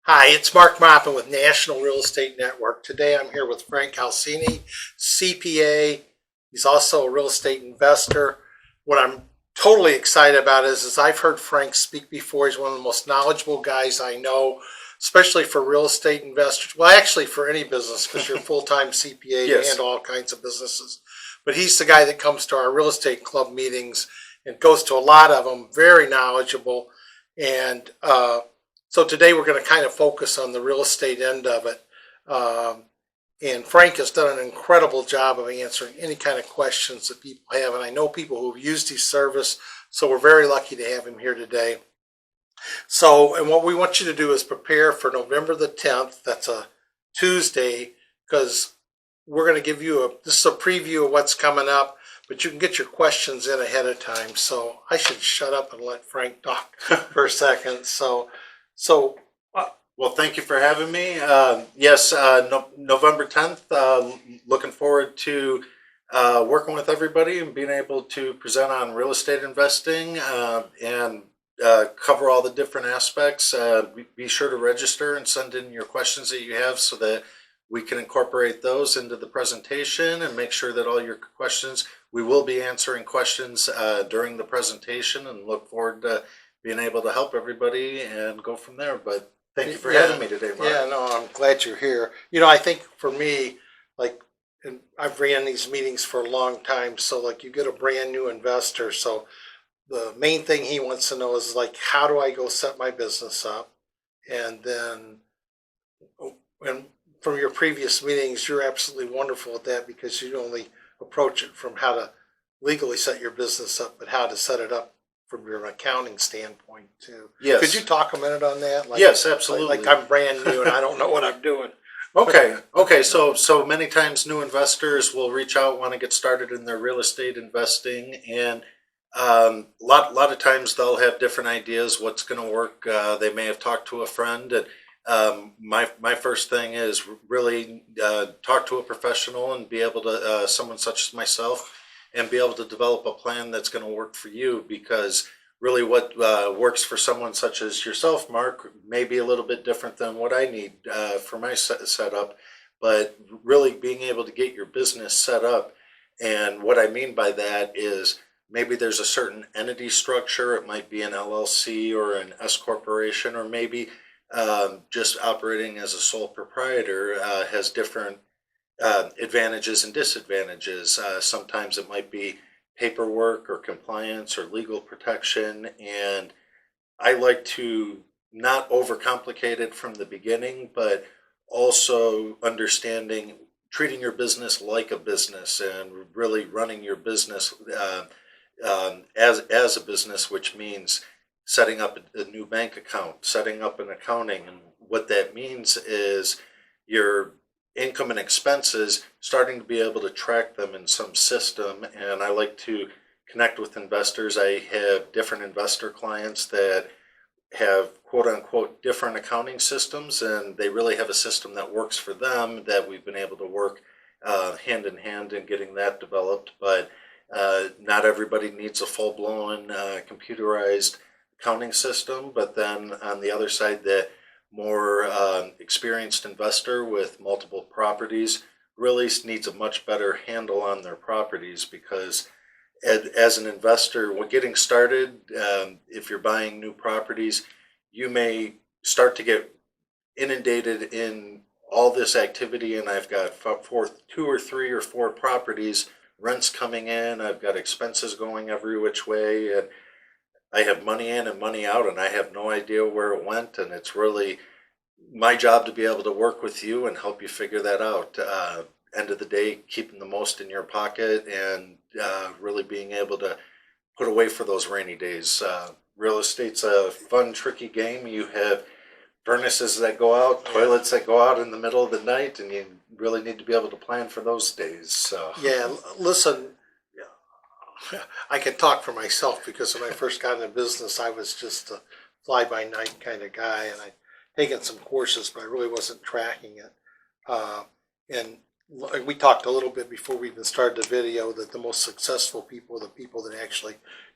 Hi, it's Mark Moppin with National Real Estate Network. Today I'm here with Frank Halsini, CPA. He's also a real estate investor. What I'm totally excited about is I've heard Frank speak before. He's one of the most knowledgeable guys I know, especially for real estate investors. Well, actually for any business because you're a full-time CPA, you Yes. handle all kinds of businesses. But he's the guy that comes to our real estate club meetings and goes to a lot of them, very knowledgeable. And so today we're going to kind of focus on the real estate end of it. And Frank has done an incredible job of answering any kind of questions that people have. And I know people who've used his service, so we're very lucky to have him here today. So, and what we want you to do is prepare for November the 10th. That's a Tuesday, because we're going to give you this is a preview of what's coming up, but you can get your questions in ahead of time. So I should shut up and let Frank talk for a second. So Well, thank you for having me. Yes, November 10th, looking forward to working with everybody and being able to present on real estate investing and cover all the different aspects. Be sure to register and send in your questions that you have so that we can incorporate those into the presentation and make sure that all your questions, we will be answering questions during the presentation, and look forward to being able to help everybody and go from there. But thank you for having me today, Mark. Yeah, no, I'm glad you're here. You know, I think for me, like, and I've ran these meetings for a long time, so like you get a brand new investor. So the main thing he wants to know is like, how do I go set my business up? And then, and from your previous meetings, you're absolutely wonderful at that because you only approach it from how to legally set your business up, but how to set it up from your accounting standpoint too. Yes. Could you talk a minute on that? Like, Yes, absolutely. Like I'm brand new and I don't know what I'm doing. Okay. So many times new investors will reach out, want to get started in their real estate investing, and lot of times they'll have different ideas what's going to work. They may have talked to a friend, and my first thing is really talk to a professional and be able to someone such as myself, and be able to develop a plan that's going to work for you, because really what works for someone such as yourself, Mark, may be a little bit different than what I need for my setup. But really being able to get your business set up, and what I mean by that is maybe there's a certain entity structure. It might be an LLC or an S corporation, or maybe just operating as a sole proprietor has different advantages and disadvantages. Sometimes it might be paperwork or compliance or legal protection, and I like to not overcomplicate it from the beginning, but also understanding treating your business like a business and really running your business as a business, which means setting up a new bank account, setting up an accounting, and what that means is your income and expenses, starting to be able to track them in some system. And I like to connect with investors. I have different investor clients that have quote unquote different accounting systems, and they really have a system that works for them that we've been able to work hand in hand in getting that developed. But not everybody needs a full-blown computerized accounting system. But then on the other side, the more experienced investor with multiple properties really needs a much better handle on their properties, because as an investor, when getting started, if you're buying new properties, you may start to get inundated in all this activity, and I've got two or three or four properties, rents coming in, I've got expenses going every which way, and I have money in and money out, and I have no idea where it went. And it's really my job to be able to work with you and help you figure that out. End of the day, keeping the most in your pocket, and really being able to put away for those rainy days. Real estate's a fun, tricky game. You have furnaces that go out, toilets that go out in the middle of the night, and you really need to be able to plan for those days. So Yeah, listen, I can talk for myself because when I first got into business, I was just a fly-by-night kind of guy, and I'd taken some courses, but I really wasn't tracking it. And we talked a little bit before we even started the video that the most successful people are the people that actually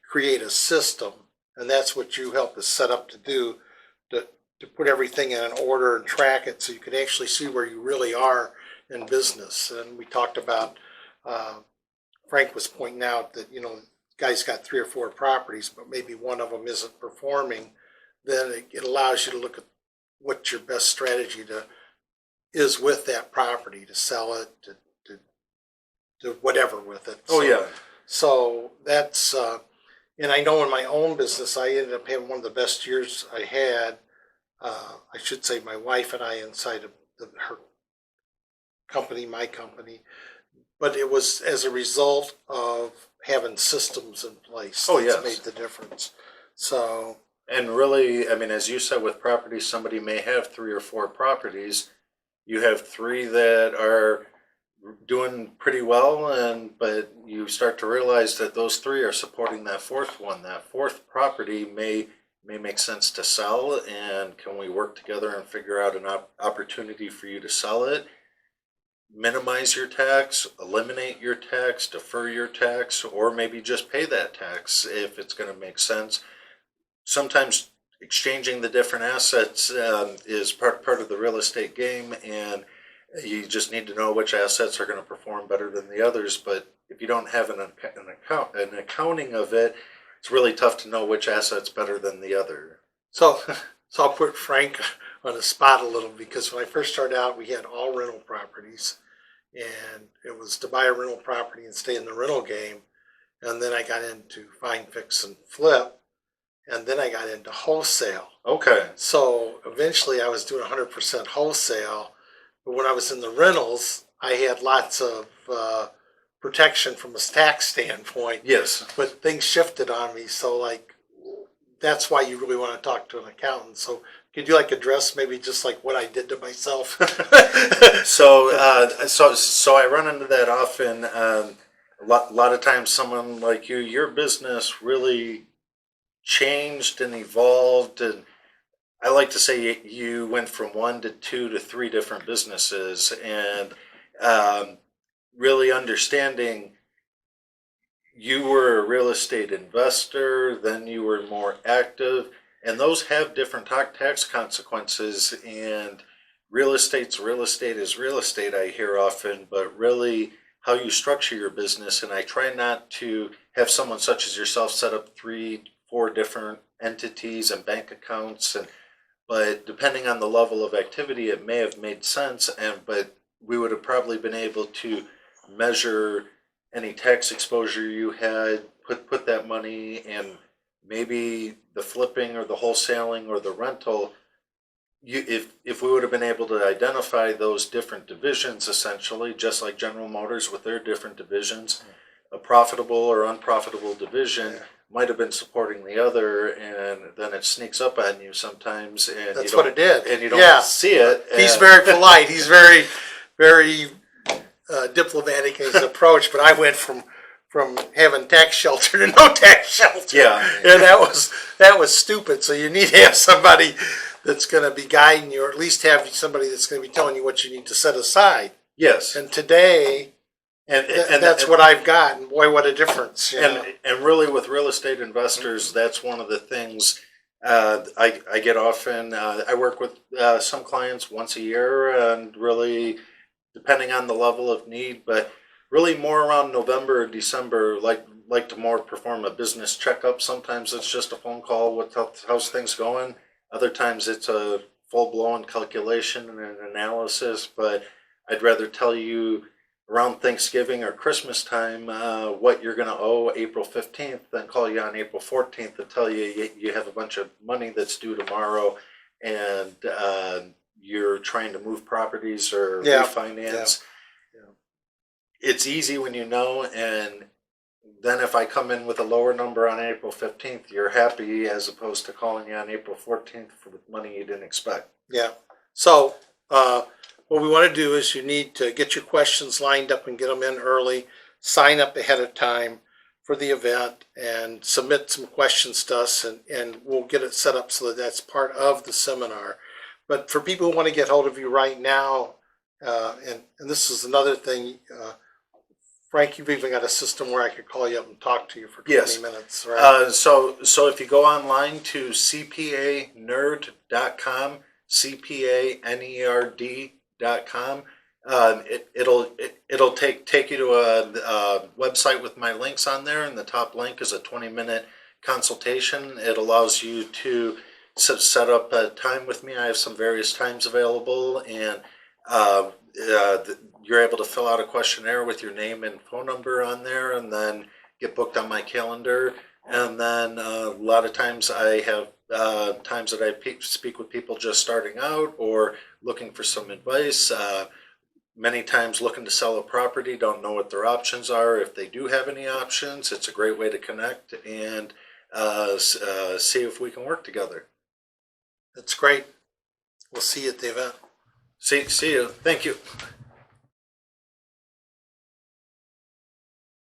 create a system, and that's what you help us set up to do. To put everything in an order and track it so you could actually see where you really are in business. And we talked about, Frank was pointing out that, you know, guy's got 3 or 4 properties, but maybe one of them isn't performing. Then it allows you to look at what your best strategy is with that property, to sell it, to whatever with it. Oh, yeah. So that's, and I know in my own business, I ended up having one of the best years I had. I should say my wife and I inside of her company, my company, but it was as a result of having systems in place. Oh, that's yes. made the difference. So, And really, I mean, as you said, with properties, somebody may have 3 or 4 properties. You have 3 that are doing pretty well, but you start to realize that those 3 are supporting that 4th one. That 4th property may make sense to sell, and can we work together and figure out an opportunity for you to sell it? Minimize your tax, eliminate your tax, defer your tax, or maybe just pay that tax if it's going to make sense. Sometimes exchanging the different assets is part of the real estate game, and you just need to know which assets are going to perform better than the others. But if you don't have an accounting of it, it's really tough to know which asset's better than the other. so I'll put Frank on the spot a little, because when I first started out, we had all rental properties, and it was to buy a rental property and stay in the rental game. And then I got into find, fix, and flip, and then I got into wholesale. Okay. So eventually I was doing 100% wholesale, but when I was in the rentals, I had lots of protection from a tax standpoint. Yes. But things shifted on me, so like that's why you really want to talk to an accountant. So could you like address maybe just like what I did to myself? So I run into that often. A lot of times, someone like you, your business really changed and evolved, and I like to say you went from 1 to 2 to 3 different businesses, and really understanding you were a real estate investor, then you were more active, and those have different tax consequences. And real estate's real estate is real estate, I hear often, but really how you structure your business. And I try not to have someone such as yourself set up 3, 4 different entities and bank accounts, but depending on the level of activity, it may have made sense, but we would have probably been able to measure any tax exposure you had, put that money in maybe the flipping or the wholesaling or the rental. If we would have been able to identify those different divisions, essentially, just like General Motors with their different divisions, a profitable or unprofitable division might have been supporting the other, and then it sneaks up on you sometimes, and That's what it did, and you don't see it. He's very polite. He's very, very diplomatic in his approach. But I went from having tax shelter to no tax shelter. Yeah, and that was stupid. So you need to have somebody that's going to be guiding you, or at least have somebody that's going to be telling you what you need to set aside. Yes, and today. And that's what I've got, and boy, what a difference! And really, with real estate investors, that's one of the things I get often. I work with some clients once a year, and really, depending on the level of need, but really more around November or December, like to more perform a business checkup. Sometimes it's just a phone call with how's things going. Other times it's a full-blown calculation and an analysis. But I'd rather tell you around Thanksgiving or Christmas time what you're going to owe April 15th than call you on April 14th and tell you you have a bunch of money that's due tomorrow, and you're trying to move properties or refinance. Yeah. It's easy when you know, and then if I come in with a lower number on April 15th, you're happy, as opposed to calling you on April 14th for money you didn't expect. Yeah. So what we want to do is you need to get your questions lined up and get them in early. Sign up ahead of time for the event and submit some questions to us, and we'll get it set up so that that's part of the seminar. But for people who want to get hold of you right now, and this is another thing, Frank, you've even got a system where I could call you up and talk to you for 20 Yes. minutes, right? So if you go online to cpanerd.com, cpanerd.com, it'll take you to a website with my links on there, and the top link is a 20-minute consultation. It allows you to set up a time with me. I have some various times available, and you're able to fill out a questionnaire with your name and phone number on there, and then get booked on my calendar. And then a lot of times I have times that I speak with people just starting out or looking for some advice. Many times looking to sell a property, don't know what their options are. If they do have any options, it's a great way to connect and see if we can work together. That's great. We'll see you at the event. See you. Thank you.